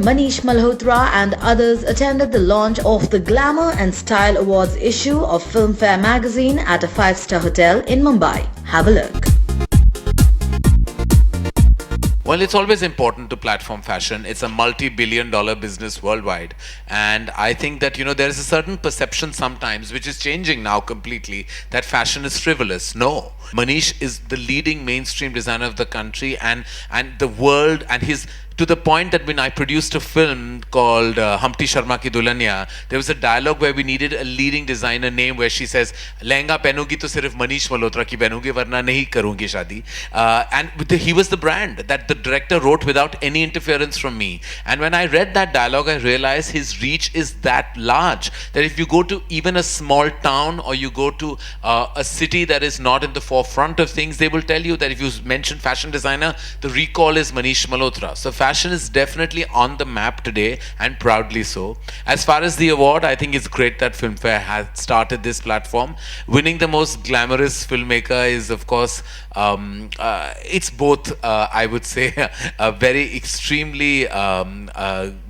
Manish Malhotra and others attended the launch of the Glamour and Style Awards issue of Filmfare magazine at a 5-star hotel in Mumbai. Have a look. Well, it's always important to platform fashion. It's a multi-billion-dollar business worldwide. And I think that, there is a certain perception sometimes, which is changing now completely, that fashion is frivolous. No. Manish is the leading mainstream designer of the country and the world, and he's to the point that when I produced a film called Humpty Sharma Ki Dulhania, there was a dialogue where we needed a leading designer name where she says, "Lehenga pehnugi to sirf Manish Malhotra ki pehnugi, varna nahi karungi shadi." And he was the brand that the director wrote without any interference from me. And when I read that dialogue, I realized his reach is that large that if you go to even a small town or you go to a city that is not in the forefront of things, they will tell you that if you mention fashion designer, the recall is Manish Malhotra. So fashion is definitely on the map today, and proudly so. As far as the award, I think it's great that Filmfare has started this platform. Winning the most glamorous filmmaker is, of course, it's both, I would say, very extremely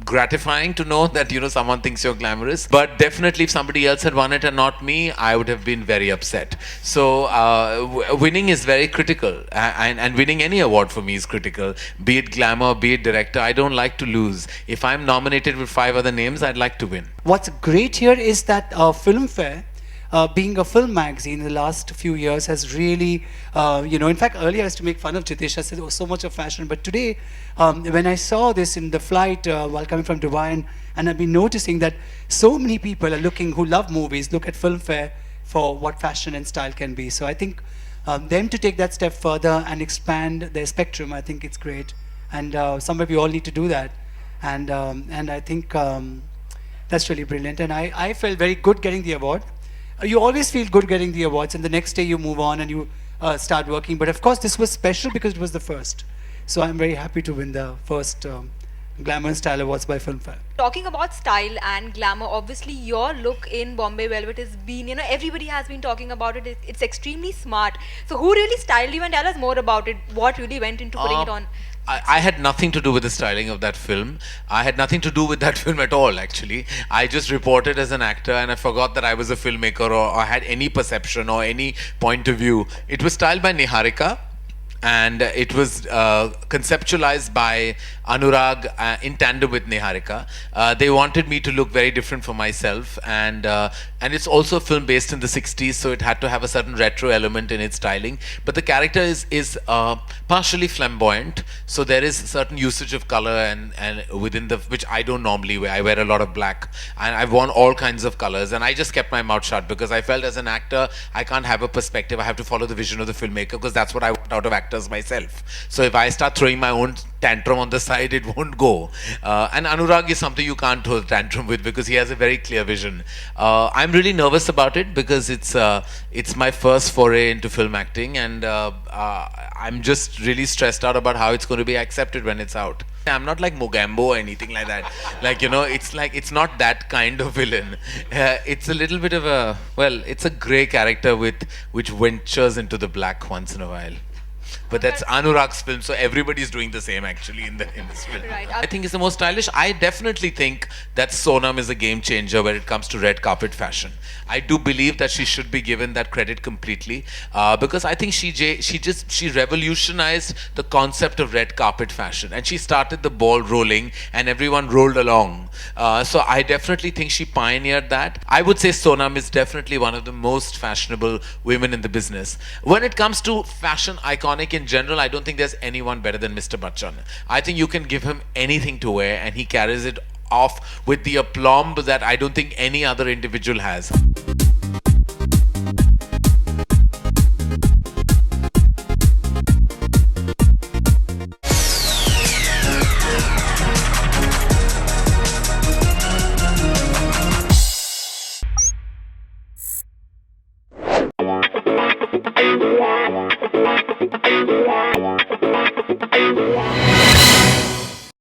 gratifying to know that someone thinks you're glamorous, but definitely if somebody else had won it and not me, I would have been very upset. So winning is very critical, and winning any award for me is critical, be it glamour, be it director. I don't like to lose. If I'm nominated with 5 other names, I'd like to win. What's great here is that Filmfare, being a film magazine in the last few years, has really, in fact, earlier I used to make fun of Jitesh. I said, oh, so much of fashion. But today, when I saw this in the flight while coming from Dubai, and I've been noticing that so many people are who love movies, look at Filmfare for what fashion and style can be. So I think them to take that step further and expand their spectrum, I think it's great. And somewhere we all need to do that. And I think that's really brilliant. And I felt very good getting the award. You always feel good getting the awards, and the next day you move on and you start working. But of course, this was special because it was the first. So I'm very happy to win the first Glamour and Style Awards by Filmfare. Talking about style and glamour, obviously your look in Bombay Velvet has been, everybody has been talking about it. It's extremely smart. So who really styled you, and tell us more about it? What really went into putting it on? I had nothing to do with the styling of that film. I had nothing to do with that film at all, actually. I just reported as an actor, and I forgot that I was a filmmaker or had any perception or any point of view. It was styled by Niharika, and it was conceptualized by Anurag in tandem with Niharika. They wanted me to look very different for myself, and it's also a film based in the 60s, so it had to have a certain retro element in its styling. But the character is partially flamboyant, so there is certain usage of color and within which I don't normally wear. I wear a lot of black, and I've worn all kinds of colors, and I just kept my mouth shut because I felt as an actor I can't have a perspective. I have to follow the vision of the filmmaker because that's what I want out of actors myself. So if I start throwing my own tantrum on the side, it won't go. And Anurag is something you can't throw a tantrum with because he has a very clear vision. I'm really nervous about it because it's my first foray into film acting, and I'm just really stressed out about how it's going to be accepted when it's out. I'm not like Mogambo or anything like that. It's not that kind of villain. It's a little bit of it's a grey character which ventures into the black once in a while. But that's Anurag's film, so everybody's doing the same actually in this film. Right. I think it's the most stylish. I definitely think that Sonam is a game changer when it comes to red carpet fashion. I do believe that she should be given that credit completely because I think she revolutionized the concept of red carpet fashion, and she started the ball rolling and everyone rolled along. So I definitely think she pioneered that. I would say Sonam is definitely one of the most fashionable women in the business. When it comes to fashion iconic in general, I don't think there's anyone better than Mr. Bachchan. I think you can give him anything to wear and he carries it off with the aplomb that I don't think any other individual has.